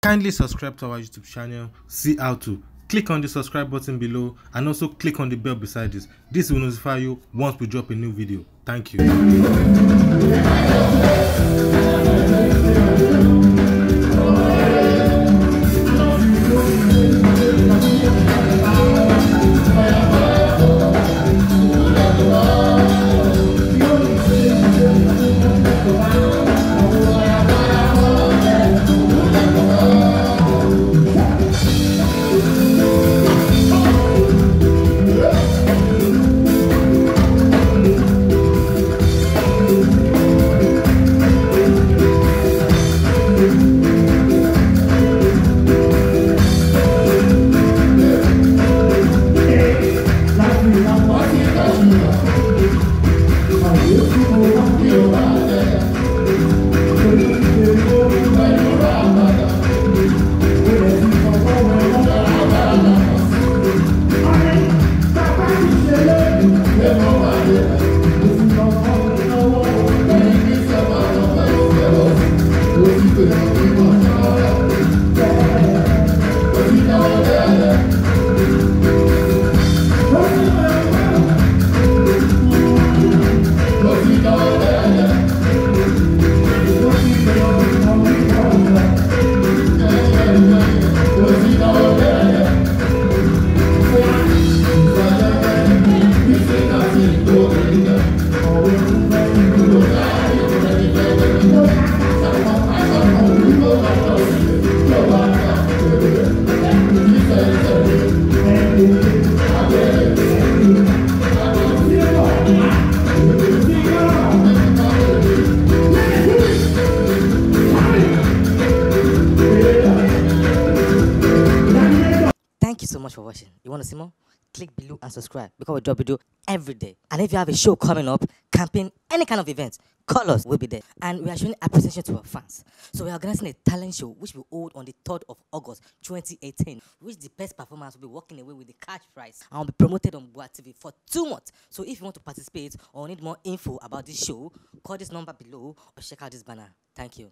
Kindly subscribe to our YouTube channel, see how to. Click on the subscribe button below and also click on the bell beside this. This will notify you once we drop a new video. Thank you. Thank you so much for watching. You want to see more? Click below and subscribe because we drop video every day. And if you have a show coming up, campaign, any kind of event, call us, we'll be there. And we are showing appreciation to our fans. So we are organizing a talent show which will hold on the 3rd of August 2018, which the best performance will be walking away with the cash prize and will be promoted on Boa TV for 2 months. So if you want to participate or need more info about this show, call this number below or check out this banner. Thank you.